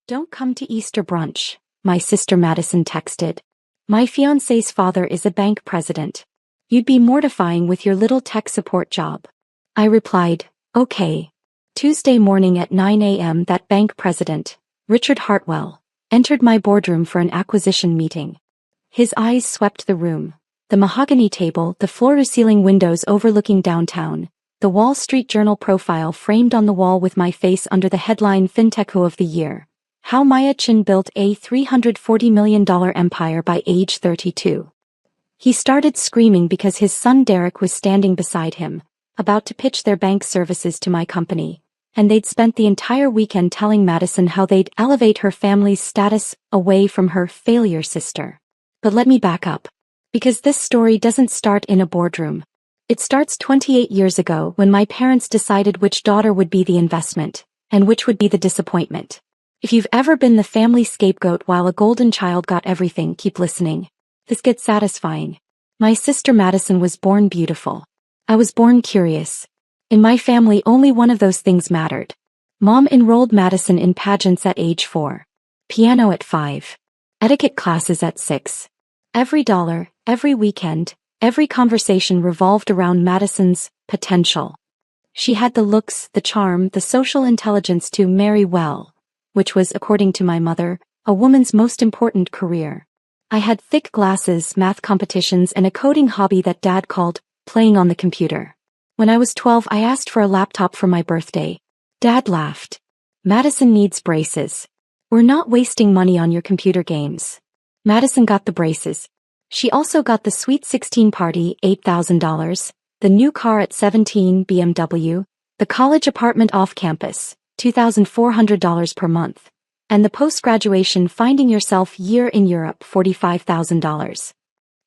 Don't come to Easter brunch, my sister Madison texted. My fiancé's father is a bank president. You'd be mortifying with your little tech support job. I replied, okay. Tuesday morning at 9 a.m. that bank president, Richard Hartwell, entered my boardroom for an acquisition meeting. His eyes swept the room. The mahogany table, the floor-to-ceiling windows overlooking downtown, the Wall Street Journal profile framed on the wall with my face under the headline FinTech of the Year. How Maya Chen Built a $340 million Empire by age 32. He started screaming because his son Derek was standing beside him, about to pitch their bank services to my company, and they'd spent the entire weekend telling Madison how they'd elevate her family's status away from her failure sister. But let me back up. Because this story doesn't start in a boardroom. It starts 28 years ago when my parents decided which daughter would be the investment, and which would be the disappointment. If you've ever been the family scapegoat while a golden child got everything, keep listening. This gets satisfying. My sister Madison was born beautiful. I was born curious. In my family only one of those things mattered. Mom enrolled Madison in pageants at age 4. Piano at 5. Etiquette classes at 6. Every dollar, every weekend, every conversation revolved around Madison's potential. She had the looks, the charm, the social intelligence to marry well, which was, according to my mother, a woman's most important career. I had thick glasses, math competitions, and a coding hobby that Dad called playing on the computer. When I was 12, I asked for a laptop for my birthday. Dad laughed. Madison needs braces. We're not wasting money on your computer games. Madison got the braces. She also got the Sweet 16 party, $8,000, the new car at 17, BMW, the college apartment off campus, $2,400 per month, and the post-graduation Finding Yourself year in Europe, $45,000.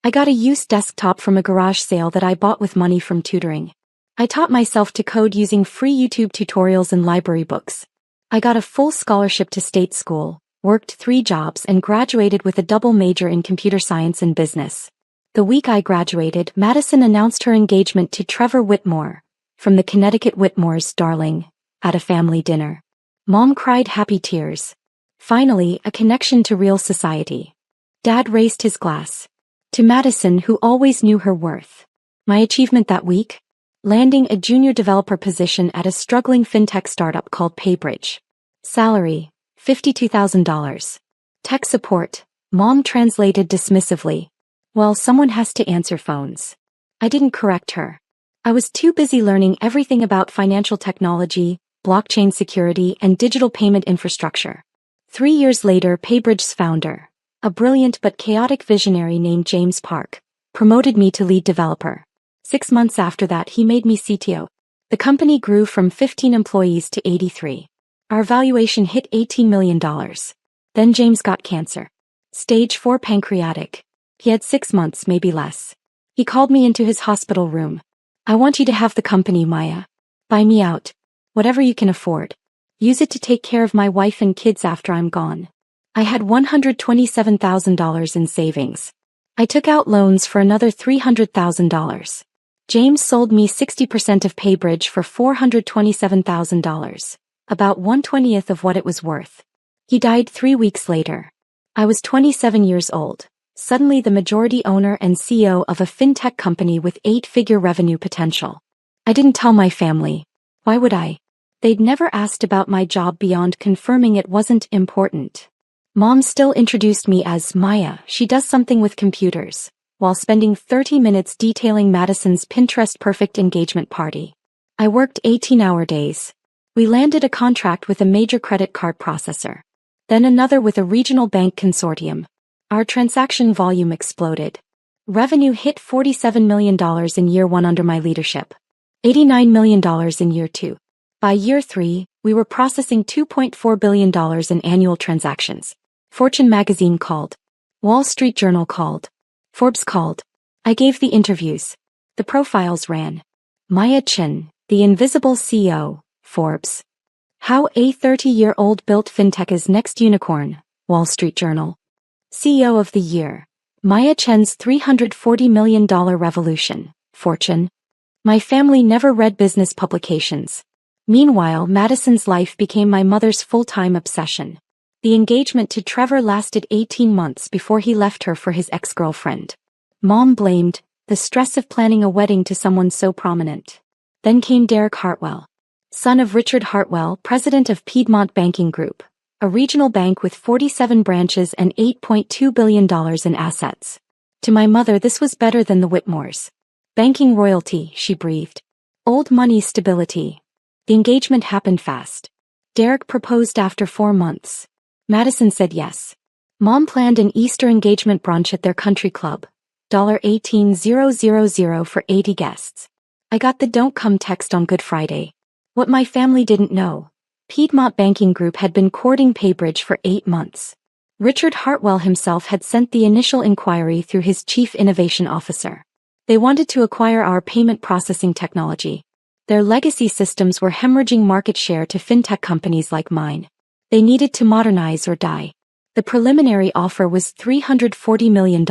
I got a used desktop from a garage sale that I bought with money from tutoring. I taught myself to code using free YouTube tutorials and library books. I got a full scholarship to state school, worked 3 jobs, and graduated with a double major in computer science and business. The week I graduated, Madison announced her engagement to Trevor Whitmore, from the Connecticut Whitmores, darling, at a family dinner. Mom cried happy tears. Finally, a connection to real society. Dad raised his glass. To Madison, who always knew her worth. My achievement that week? Landing a junior developer position at a struggling fintech startup called PayBridge. Salary, $52,000. Tech support, Mom translated dismissively. Well, someone has to answer phones. I didn't correct her. I was too busy learning everything about financial technology, blockchain security, and digital payment infrastructure. 3 years later, PayBridge's founder, a brilliant but chaotic visionary named James Park, promoted me to lead developer. 6 months after that, he made me CTO. The company grew from 15 employees to 83. Our valuation hit $18 million. Then James got cancer. Stage 4 pancreatic. He had 6 months, maybe less. He called me into his hospital room. I want you to have the company, Maya. Buy me out. Whatever you can afford. Use it to take care of my wife and kids after I'm gone. I had $127,000 in savings. I took out loans for another $300,000. James sold me 60% of PayBridge for $427,000, about 1/20th of what it was worth. He died 3 weeks later. I was 27 years old, suddenly the majority owner and CEO of a fintech company with 8-figure revenue potential. I didn't tell my family. Why would I? They'd never asked about my job beyond confirming it wasn't important. Mom still introduced me as Maya. She does something with computers, while spending 30 minutes detailing Madison's Pinterest-perfect engagement party. I worked 18-hour days. We landed a contract with a major credit card processor. Then another with a regional bank consortium. Our transaction volume exploded. Revenue hit $47 million in year 1 under my leadership. $89 million in year 2. By year 3, we were processing $2.4 billion in annual transactions. Fortune magazine called. Wall Street Journal called. Forbes called. I gave the interviews. The profiles ran. Maya Chen, the invisible CEO, Forbes. How a 30-year-old built fintech's next unicorn, Wall Street Journal. CEO of the Year. Maya Chen's $340 million revolution, Fortune. My family never read business publications. Meanwhile, Madison's life became my mother's full-time obsession. The engagement to Trevor lasted 18 months before he left her for his ex-girlfriend. Mom blamed the stress of planning a wedding to someone so prominent. Then came Derek Hartwell, son of Richard Hartwell, president of Piedmont Banking Group, a regional bank with 47 branches and $8.2 billion in assets. To my mother, this was better than the Whitmores. Banking royalty, she breathed. Old money stability. The engagement happened fast. Derek proposed after 4 months. Madison said yes. Mom planned an Easter engagement brunch at their country club. $18,000 for 80 guests. I got the "don't come" text on Good Friday. What my family didn't know: Piedmont Banking Group had been courting Paybridge for 8 months. Richard Hartwell himself had sent the initial inquiry through his chief innovation officer. They wanted to acquire our payment processing technology. Their legacy systems were hemorrhaging market share to fintech companies like mine. They needed to modernize or die. The preliminary offer was $340 million.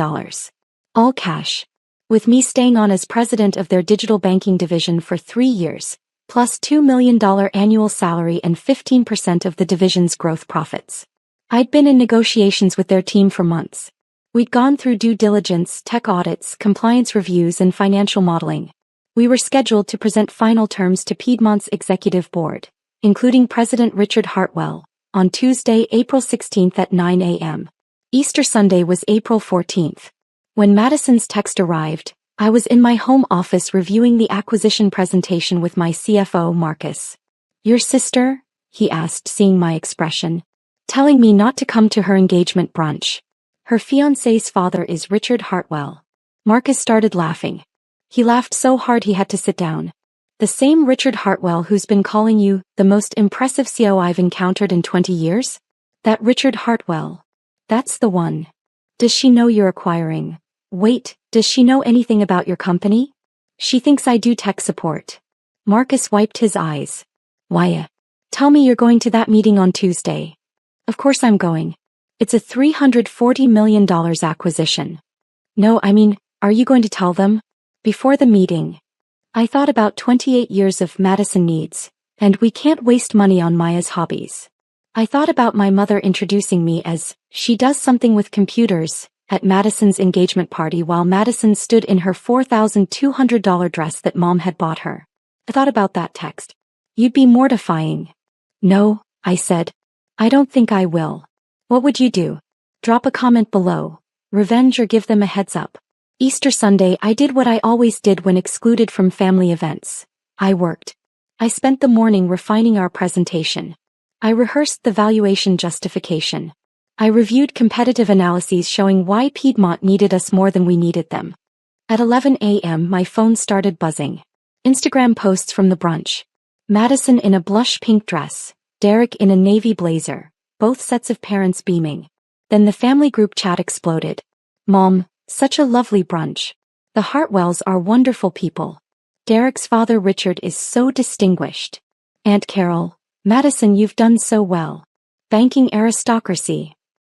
All cash. With me staying on as president of their digital banking division for 3 years, plus $2 million annual salary and 15% of the division's growth profits. I'd been in negotiations with their team for months. We'd gone through due diligence, tech audits, compliance reviews, and financial modeling. We were scheduled to present final terms to Piedmont's executive board, including President Richard Hartwell, on Tuesday, April 16 at 9 a.m. Easter Sunday was April 14. When Madison's text arrived, I was in my home office reviewing the acquisition presentation with my CFO, Marcus. "Your sister?" he asked, seeing my expression. "Telling me not to come to her engagement brunch. Her fiancé's father is Richard Hartwell." Marcus started laughing. He laughed so hard he had to sit down. "The same Richard Hartwell who's been calling you the most impressive CEO I've encountered in 20 years? That Richard Hartwell. That's the one. Does she know you're acquiring? Wait, does she know anything about your company? She thinks I do tech support." Marcus wiped his eyes. "Why? Tell me you're going to that meeting on Tuesday." "Of course I'm going. It's a $340 million acquisition." "No, I mean, are you going to tell them?" "Before the meeting." I thought about 28 years of Madison needs, and we can't waste money on Maya's hobbies. I thought about my mother introducing me as, she does something with computers, at Madison's engagement party while Madison stood in her $4,200 dress that Mom had bought her. I thought about that text. "You'd be mortifying." "No," I said. "I don't think I will." "What would you do?" Drop a comment below. Revenge or give them a heads up. Easter Sunday, I did what I always did when excluded from family events. I worked. I spent the morning refining our presentation. I rehearsed the valuation justification. I reviewed competitive analyses showing why Piedmont needed us more than we needed them. At 11 a.m. my phone started buzzing. Instagram posts from the brunch. Madison in a blush pink dress, Derek in a navy blazer, both sets of parents beaming. Then the family group chat exploded. "Mom, such a lovely brunch. The Hartwells are wonderful people. Derek's father Richard is so distinguished. Aunt Carol, Madison, you've done so well. Banking aristocracy.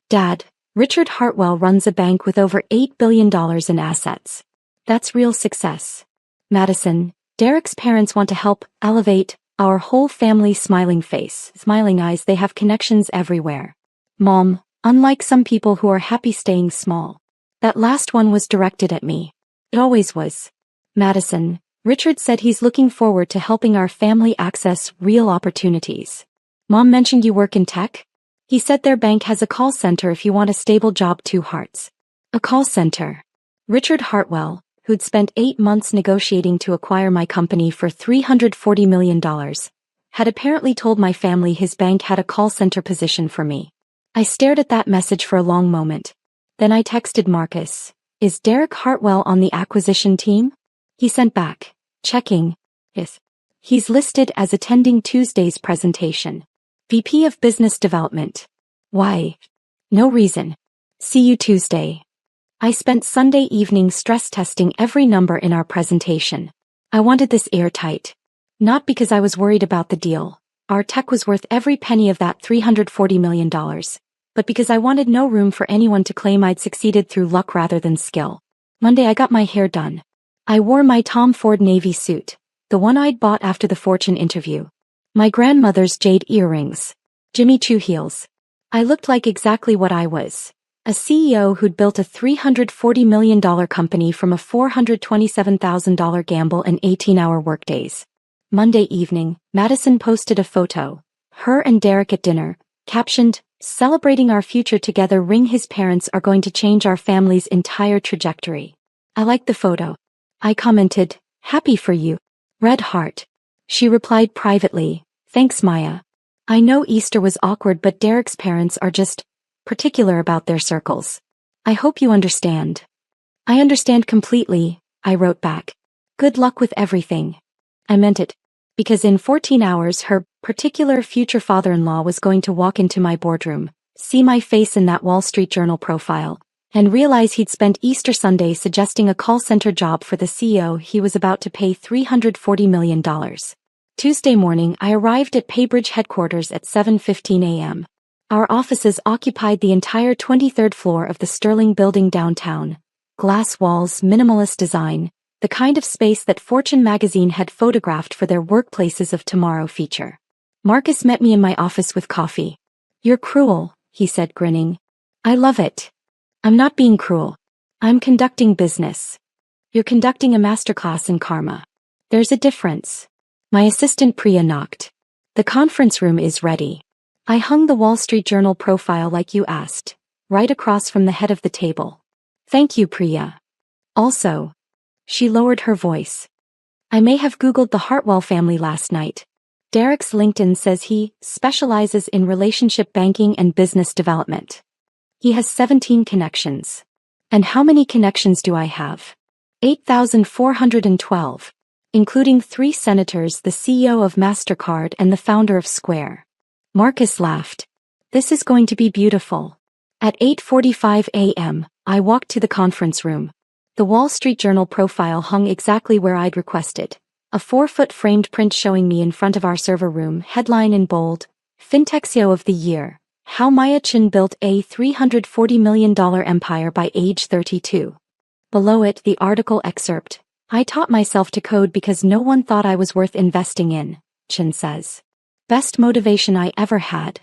Dad, Richard Hartwell runs a bank with over $8 billion in assets. That's real success. Madison, Derek's parents want to help elevate our whole family." Smiling face, smiling eyes, they have connections everywhere. "Mom, unlike some people who are happy staying small." That last one was directed at me. It always was. "Madison, Richard said he's looking forward to helping our family access real opportunities." "Mom mentioned you work in tech?" "He said their bank has a call center if you want a stable job." 2 hearts. A call center. Richard Hartwell, who'd spent 8 months negotiating to acquire my company for $340 million, had apparently told my family his bank had a call center position for me. I stared at that message for a long moment. Then I texted Marcus, "Is Derek Hartwell on the acquisition team?" He sent back, "Checking. Yes. He's listed as attending Tuesday's presentation. VP of Business Development." "Why?" "No reason. See you Tuesday." I spent Sunday evening stress testing every number in our presentation. I wanted this airtight. Not because I was worried about the deal. Our tech was worth every penny of that $340 million. But because I wanted no room for anyone to claim I'd succeeded through luck rather than skill. Monday I got my hair done. I wore my Tom Ford navy suit, the one I'd bought after the Fortune interview. My grandmother's jade earrings. Jimmy Choo heels. I looked like exactly what I was. A CEO who'd built a $340 million company from a $427,000 gamble and 18-hour workdays. Monday evening, Madison posted a photo. Her and Derek at dinner, captioned, "Celebrating our future together. His parents are going to change our family's entire trajectory." I liked the photo. I commented, "Happy for you. Red heart." She replied privately, "Thanks, Maya. I know Easter was awkward, but Derek's parents are just particular about their circles. I hope you understand." "I understand completely," I wrote back. "Good luck with everything." I meant it. Because in 14 hours her particular future father-in-law was going to walk into my boardroom, see my face in that Wall Street Journal profile, and realize he'd spent Easter Sunday suggesting a call center job for the CEO he was about to pay $340 million. Tuesday morning I arrived at PayBridge headquarters at 7:15 a.m. Our offices occupied the entire 23rd floor of the Sterling building downtown. Glass walls, minimalist design, the kind of space that Fortune magazine had photographed for their Workplaces of Tomorrow feature. Marcus met me in my office with coffee. "You're cruel," he said, grinning. "I love it." "I'm not being cruel. I'm conducting business." "You're conducting a masterclass in karma. There's a difference." My assistant Priya knocked. "The conference room is ready." I hung the Wall Street Journal profile like you asked, right across from the head of the table. "Thank you, Priya. Also," she lowered her voice, "I may have Googled the Hartwell family last night. Derek's LinkedIn says he specializes in relationship banking and business development. He has 17 connections. And how many connections do I have? 8,412. Including 3 senators, the CEO of MasterCard and the founder of Square." Marcus laughed. "This is going to be beautiful." At 8:45 a.m., I walked to the conference room. The Wall Street Journal profile hung exactly where I'd requested. A 4-foot framed print showing me in front of our server room, headline in bold, "Fintech CEO of the Year, How Maya Chin Built a $340 million Empire by Age 32. Below it, the article excerpt, "I taught myself to code because no one thought I was worth investing in," Chin says. "Best motivation I ever had."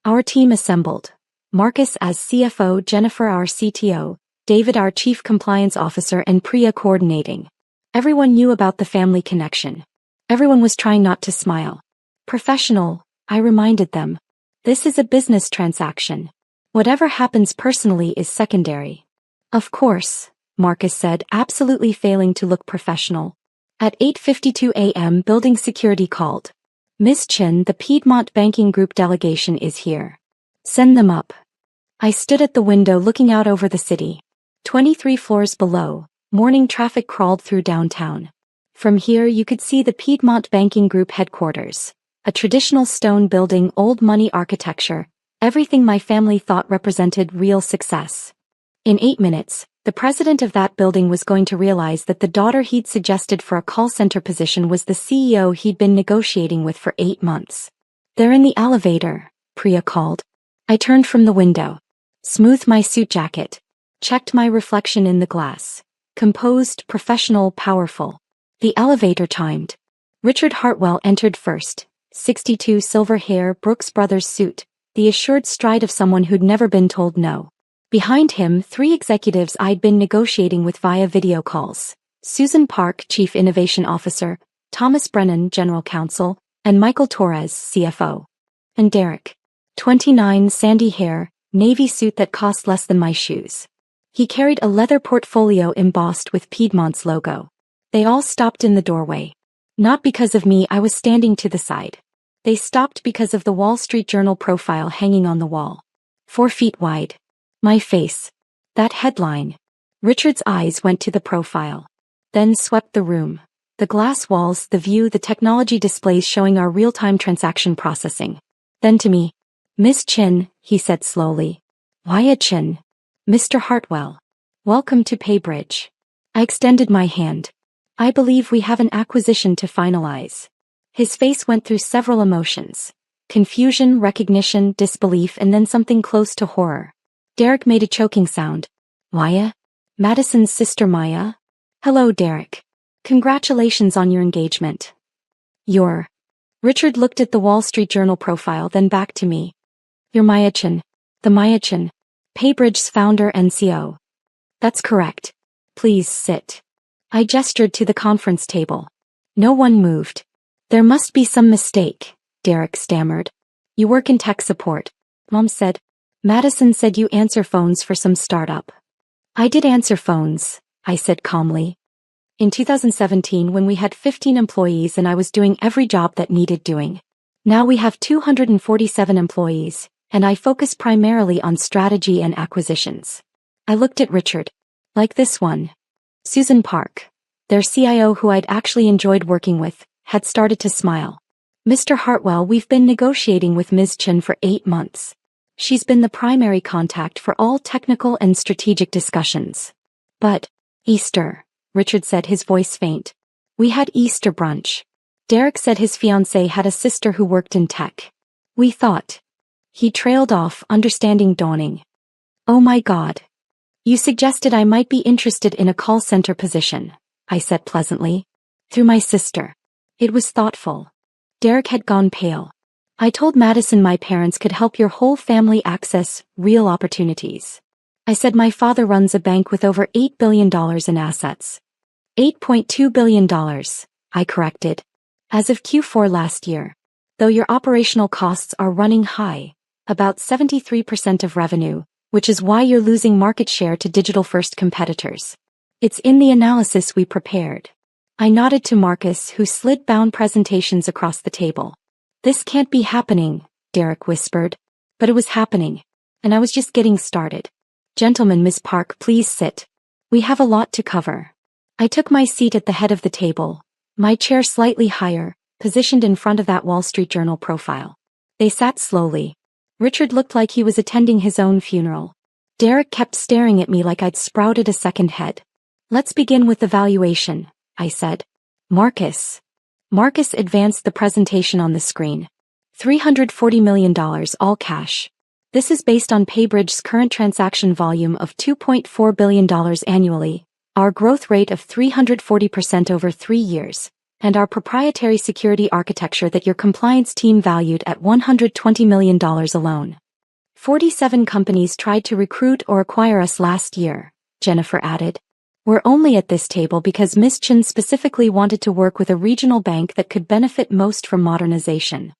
Our team assembled. Marcus as CFO, Jennifer our CTO, David our Chief Compliance Officer, and Priya coordinating. Everyone knew about the family connection. Everyone was trying not to smile. "Professional," I reminded them. "This is a business transaction. Whatever happens personally is secondary." "Of course," Marcus said, absolutely failing to look professional. At 8:52 a.m. building security called. "Miss Chin, the Piedmont Banking Group delegation is here. Send them up." I stood at the window looking out over the city. 23 floors below, morning traffic crawled through downtown. From here you could see the Piedmont Banking Group headquarters. A traditional stone building, old money architecture, everything my family thought represented real success. In 8 minutes, the president of that building was going to realize that the daughter he'd suggested for a call center position was the CEO he'd been negotiating with for 8 months. "They're in the elevator," Priya called. I turned from the window. Smoothed my suit jacket. Checked my reflection in the glass. Composed, professional, powerful. The elevator timed. Richard Hartwell entered first. 62, silver hair, Brooks Brothers suit, the assured stride of someone who'd never been told no. Behind him, 3 executives I'd been negotiating with via video calls. Susan Park, Chief Innovation Officer, Thomas Brennan, General Counsel, and Michael Torres, CFO. And Derek. 29, sandy hair, navy suit that cost less than my shoes. He carried a leather portfolio embossed with Piedmont's logo. They all stopped in the doorway. Not because of me, I was standing to the side. They stopped because of the Wall Street Journal profile hanging on the wall. 4 feet wide. My face. That headline. Richard's eyes went to the profile. Then swept the room. The glass walls, the view, the technology displays showing our real-time transaction processing. Then to me. "Miss Chin," he said slowly. "Why Chin?" "Mr. Hartwell. Welcome to PayBridge." I extended my hand. "I believe we have an acquisition to finalize." His face went through several emotions. Confusion, recognition, disbelief, and then something close to horror. Derek made a choking sound. "Maya? Madison's sister Maya?" "Hello, Derek. Congratulations on your engagement." "You're..." Richard looked at the Wall Street Journal profile, then back to me. You're Maya-chan. The Maya-chan. PayBridge's founder and CEO. That's correct. Please sit. I gestured to the conference table. No one moved. There must be some mistake, Derek stammered. You work in tech support, Mom said. Madison said you answer phones for some startup. I did answer phones, I said calmly. In 2017 when we had 15 employees and I was doing every job that needed doing. Now we have 247 employees, and I focus primarily on strategy and acquisitions. I looked at Richard. Like this one. Susan Park, their CIO who I'd actually enjoyed working with, had started to smile. Mr. Hartwell, we've been negotiating with Ms. Chen for 8 months. She's been the primary contact for all technical and strategic discussions. But, Easter, Richard said, his voice faint. We had Easter brunch. Derek said his fiancé had a sister who worked in tech. We thought. He trailed off, understanding dawning. Oh my God. You suggested I might be interested in a call center position, I said pleasantly. Through my sister. It was thoughtful. Derek had gone pale. I told Madison my parents could help your whole family access real opportunities. I said my father runs a bank with over $8 billion in assets. $8.2 billion, I corrected. As of Q4 last year. Though your operational costs are running high, about 73% of revenue, which is why you're losing market share to digital-first competitors. It's in the analysis we prepared. I nodded to Marcus, who slid bound presentations across the table. This can't be happening, Derek whispered. But it was happening. And I was just getting started. Gentlemen, Miss Park, please sit. We have a lot to cover. I took my seat at the head of the table, my chair slightly higher, positioned in front of that Wall Street Journal profile. They sat slowly. Richard looked like he was attending his own funeral. Derek kept staring at me like I'd sprouted a second head. Let's begin with the valuation, I said. Marcus advanced the presentation on the screen. $340 million all cash. This is based on PayBridge's current transaction volume of $2.4 billion annually, our growth rate of 340% over 3 years, and our proprietary security architecture that your compliance team valued at $120 million alone. 47 companies tried to recruit or acquire us last year, Jennifer added. We're only at this table because Ms. Chen specifically wanted to work with a regional bank that could benefit most from modernization.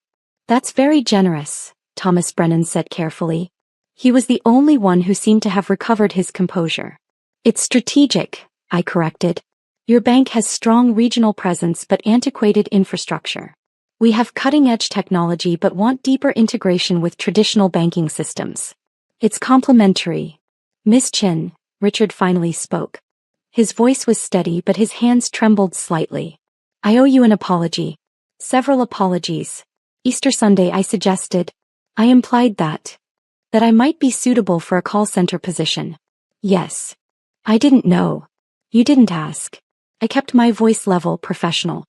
That's very generous, Thomas Brennan said carefully. He was the only one who seemed to have recovered his composure. It's strategic, I corrected. Your bank has strong regional presence but antiquated infrastructure. We have cutting-edge technology but want deeper integration with traditional banking systems. It's complementary. Ms. Chen, Richard finally spoke. His voice was steady but his hands trembled slightly. I owe you an apology. Several apologies. Easter Sunday I suggested. I implied that I might be suitable for a call center position. Yes. I didn't know. You didn't ask. I kept my voice level, professional.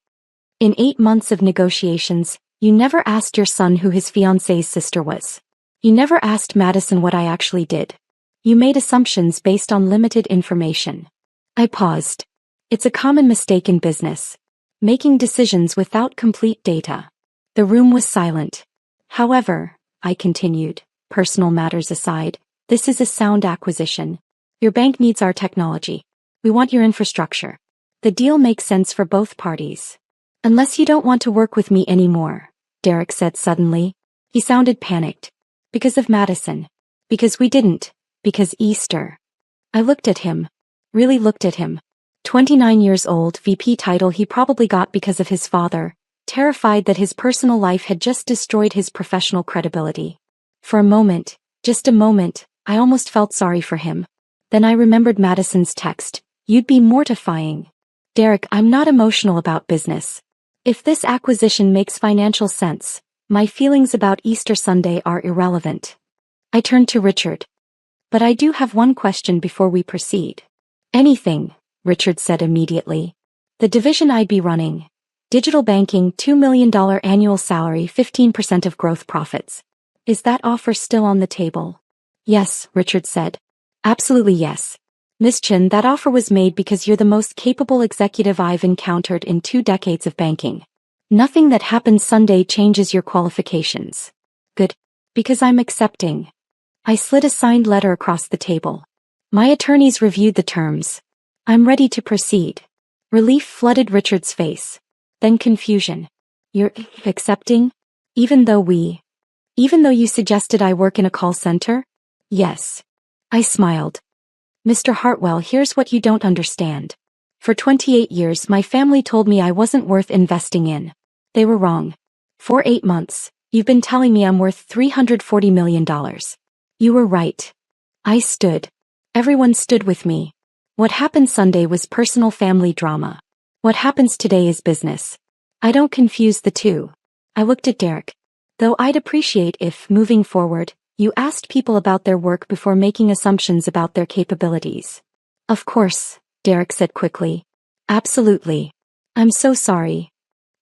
In 8 months of negotiations, you never asked your son who his fiancée's sister was. You never asked Madison what I actually did. You made assumptions based on limited information. I paused. It's a common mistake in business. Making decisions without complete data. The room was silent. However, I continued, personal matters aside, this is a sound acquisition. Your bank needs our technology. We want your infrastructure. The deal makes sense for both parties. Unless you don't want to work with me anymore, Derek said suddenly. He sounded panicked. Because of Madison. Because we didn't. Because Easter. I looked at him. Really looked at him. 29 years old, VP title he probably got because of his father, terrified that his personal life had just destroyed his professional credibility. For a moment, just a moment, I almost felt sorry for him. Then I remembered Madison's text, you'd be mortifying. Derek, I'm not emotional about business. If this acquisition makes financial sense, my feelings about Easter Sunday are irrelevant. I turned to Richard. But I do have one question before we proceed. Anything, Richard said immediately. The division I'd be running. Digital banking, $2 million annual salary, 15% of growth profits. Is that offer still on the table? Yes, Richard said. Absolutely yes. Ms. Chen, that offer was made because you're the most capable executive I've encountered in 2 decades of banking. Nothing that happens Sunday changes your qualifications. Good. Because I'm accepting. I slid a signed letter across the table. My attorneys reviewed the terms. I'm ready to proceed. Relief flooded Richard's face. Then confusion. You're accepting? Even though you suggested I work in a call center? Yes. I smiled. Mr. Hartwell, here's what you don't understand. For 28 years my family told me I wasn't worth investing in. They were wrong. For 8 months, you've been telling me I'm worth $340 million. You were right. I stood. Everyone stood with me. What happened Sunday was personal family drama. What happens today is business. I don't confuse the two. I looked at Derek. Though I'd appreciate if, moving forward, you asked people about their work before making assumptions about their capabilities. Of course, Derek said quickly. Absolutely. I'm so sorry.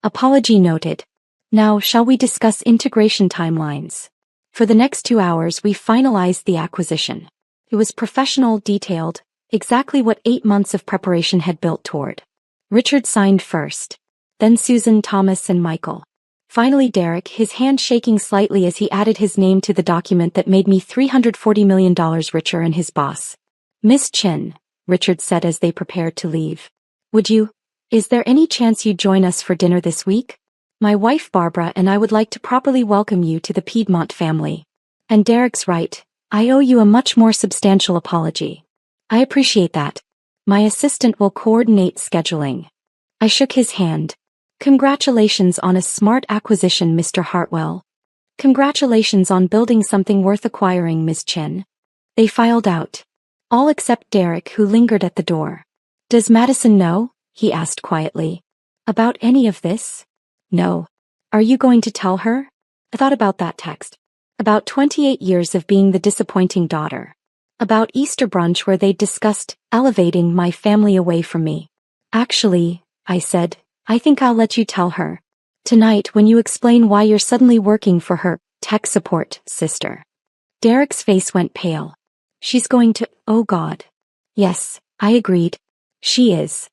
Apology noted. Now shall we discuss integration timelines? For the next 2 hours we finalized the acquisition. It was professional, detailed, exactly what 8 months of preparation had built toward. Richard signed first. Then Susan, Thomas and Michael. Finally Derek, his hand shaking slightly as he added his name to the document that made me $340 million richer, and his boss. Miss Chin, Richard said as they prepared to leave. Is there any chance you'd join us for dinner this week? My wife Barbara and I would like to properly welcome you to the Piedmont family. And Derek's right, I owe you a much more substantial apology. I appreciate that. My assistant will coordinate scheduling. I shook his hand. Congratulations on a smart acquisition, Mr. Hartwell. Congratulations on building something worth acquiring, Ms. Chen. They filed out. All except Derek, who lingered at the door. Does Madison know? He asked quietly. About any of this? No. Are you going to tell her? I thought about that text. About 28 years of being the disappointing daughter. About Easter brunch where they discussed elevating my family away from me. Actually, I said, I think I'll let you tell her. Tonight when you explain why you're suddenly working for her tech support sister. Derek's face went pale. She's going to, oh God. Yes, I agreed. She is.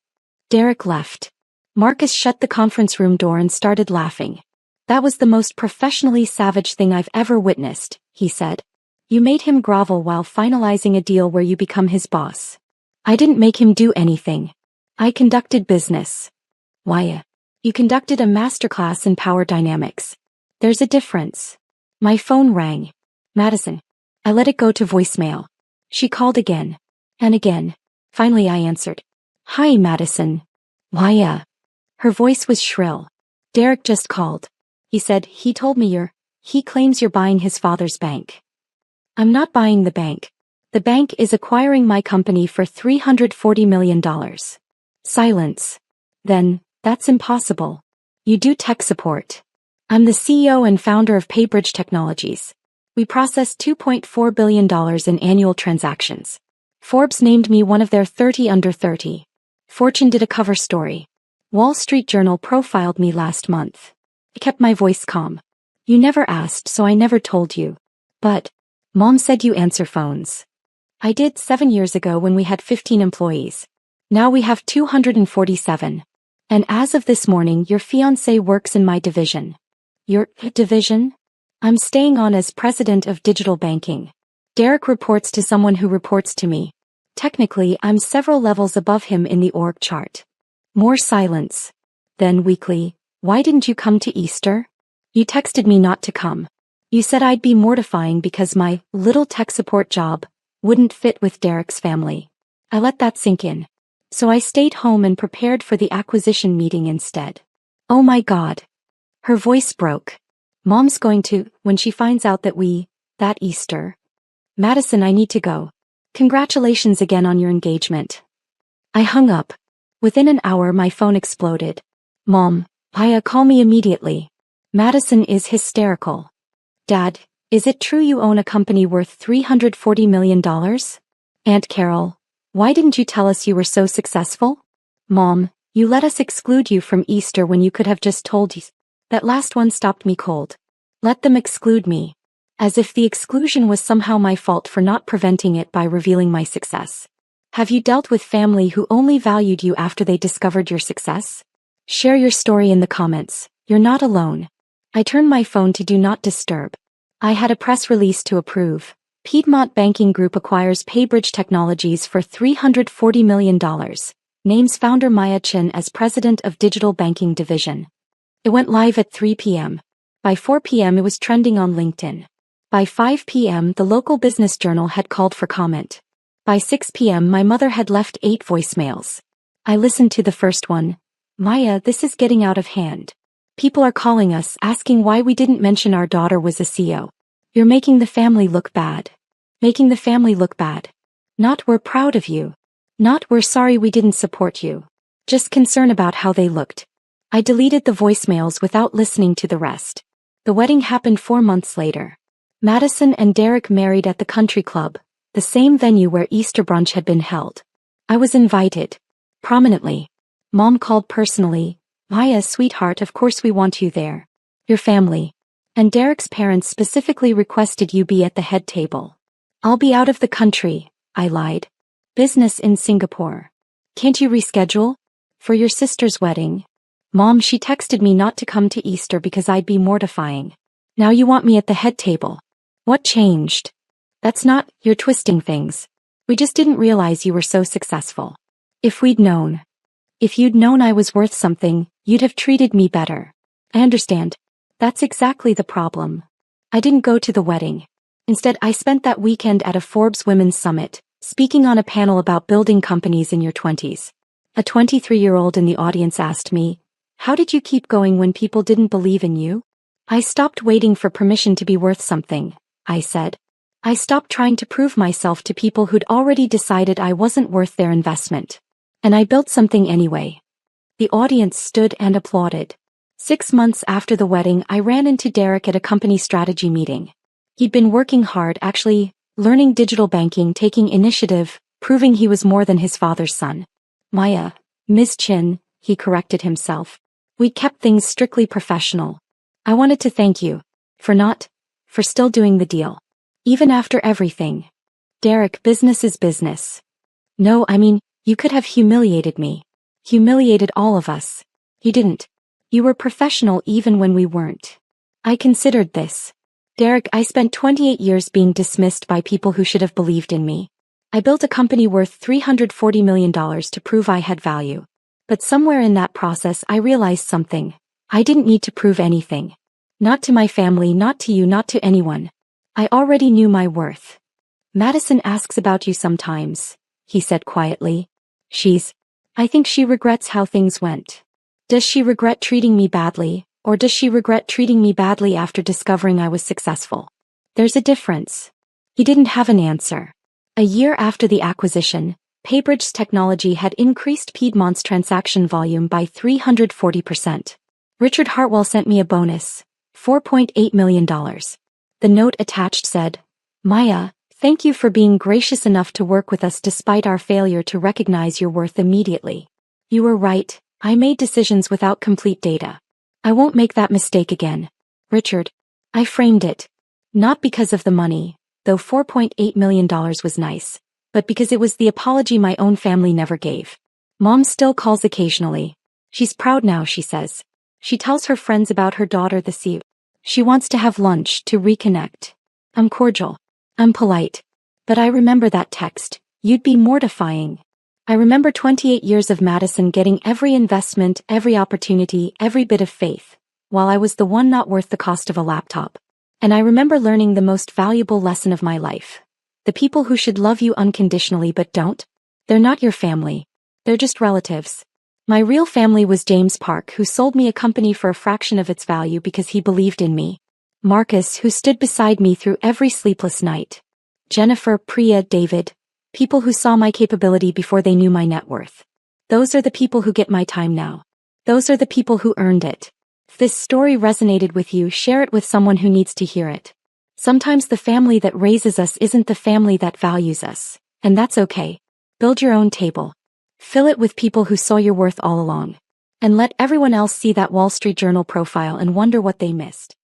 Derek left. Marcus shut the conference room door and started laughing. That was the most professionally savage thing I've ever witnessed, he said. You made him grovel while finalizing a deal where you become his boss. I didn't make him do anything. I conducted business. Why? You conducted a masterclass in power dynamics. There's a difference. My phone rang. Madison. I let it go to voicemail. She called again. And again. Finally I answered. Hi, Madison. Why? Her voice was shrill. Derek just called. He said, he told me he claims you're buying his father's bank. I'm not buying the bank. The bank is acquiring my company for $340 million. Silence. Then, that's impossible. You do tech support. I'm the CEO and founder of PayBridge Technologies. We process $2.4 billion in annual transactions. Forbes named me one of their 30 under 30. Fortune did a cover story. Wall Street Journal profiled me last month. I kept my voice calm. You never asked, so I never told you. But, Mom said you answer phones. I did 7 years ago when we had 15 employees. Now we have 247. And as of this morning, your fiancé works in my division. Your division? I'm staying on as president of digital banking. Derek reports to someone who reports to me. Technically, I'm several levels above him in the org chart. More silence. Then weakly, why didn't you come to Easter? You texted me not to come. You said I'd be mortifying because my little tech support job wouldn't fit with Derek's family. I let that sink in. So I stayed home and prepared for the acquisition meeting instead. Oh my God. Her voice broke. Mom's going to, when she finds out that Easter. Madison, I need to go. Congratulations again on your engagement. I hung up. Within an hour my phone exploded. Mom, Paya, call me immediately. Madison is hysterical. Dad, is it true you own a company worth $340 million? Aunt Carol, why didn't you tell us you were so successful? Mom, you let us exclude you from Easter when you could have just told us. That last one stopped me cold. Let them exclude me. As if the exclusion was somehow my fault for not preventing it by revealing my success. Have you dealt with family who only valued you after they discovered your success? Share your story in the comments. You're not alone. I turned my phone to do not disturb. I had a press release to approve. Piedmont Banking Group acquires PayBridge Technologies for $340 million. Names founder Maya Chin as president of Digital Banking Division. It went live at 3 p.m. By 4 p.m. it was trending on LinkedIn. By 5 p.m. the local business journal had called for comment. By 6 p.m. my mother had left 8 voicemails. I listened to the first one. Maya, this is getting out of hand. People are calling us asking why we didn't mention our daughter was a CEO. You're making the family look bad. Making the family look bad. Not we're proud of you. Not we're sorry we didn't support you. Just concern about how they looked. I deleted the voicemails without listening to the rest. The wedding happened 4 months later. Madison and Derek married at the country club, the same venue where Easter brunch had been held. I was invited. Prominently. Mom called personally. Maya, sweetheart, of course we want you there. Your family. And Derek's parents specifically requested you be at the head table. I'll be out of the country, I lied. Business in Singapore. Can't you reschedule? For your sister's wedding. Mom, she texted me not to come to Easter because I'd be mortifying. Now you want me at the head table. What changed? That's not, you're twisting things. We just didn't realize you were so successful. If we'd known. If you'd known I was worth something, you'd have treated me better. I understand. That's exactly the problem. I didn't go to the wedding. Instead, I spent that weekend at a Forbes Women's Summit, speaking on a panel about building companies in your 20s. A 23-year-old in the audience asked me, how did you keep going when people didn't believe in you? I stopped waiting for permission to be worth something, I said. I stopped trying to prove myself to people who'd already decided I wasn't worth their investment. And I built something anyway. The audience stood and applauded. 6 months after the wedding, I ran into Derek at a company strategy meeting. He'd been working hard, actually, learning digital banking, taking initiative, proving he was more than his father's son. Maya, Ms. Chin, he corrected himself. We kept things strictly professional. I wanted to thank you. For still doing the deal. Even after everything. Derek, business is business. No, I mean, you could have humiliated me. Humiliated all of us. You didn't. You were professional even when we weren't. I considered this. Derek, I spent 28 years being dismissed by people who should have believed in me. I built a company worth $340 million to prove I had value. But somewhere in that process I realized something. I didn't need to prove anything. Not to my family, not to you, not to anyone. I already knew my worth. Madison asks about you sometimes, he said quietly. I think she regrets how things went. Does she regret treating me badly, or does she regret treating me badly after discovering I was successful? There's a difference. He didn't have an answer. A year after the acquisition, PayBridge's technology had increased Piedmont's transaction volume by 340%. Richard Hartwell sent me a bonus, $4.8 million. The note attached said, Maya, thank you for being gracious enough to work with us despite our failure to recognize your worth immediately. You were right, I made decisions without complete data. I won't make that mistake again. Richard. I framed it. Not because of the money, though $4.8 million was nice, but because it was the apology my own family never gave. Mom still calls occasionally. She's proud now, she says. She tells her friends about her daughter the CEO. She wants to have lunch to reconnect. I'm cordial. I'm polite. But I remember that text. You'd be mortifying. I remember 28 years of Madison getting every investment, every opportunity, every bit of faith, while I was the one not worth the cost of a laptop. And I remember learning the most valuable lesson of my life. The people who should love you unconditionally but don't, they're not your family. They're just relatives. My real family was James Park, who sold me a company for a fraction of its value because he believed in me. Marcus, who stood beside me through every sleepless night. Jennifer, Priya, David. People who saw my capability before they knew my net worth. Those are the people who get my time now. Those are the people who earned it. If this story resonated with you, share it with someone who needs to hear it. Sometimes the family that raises us isn't the family that values us, and that's okay. Build your own table. Fill it with people who saw your worth all along. And let everyone else see that Wall Street Journal profile and wonder what they missed.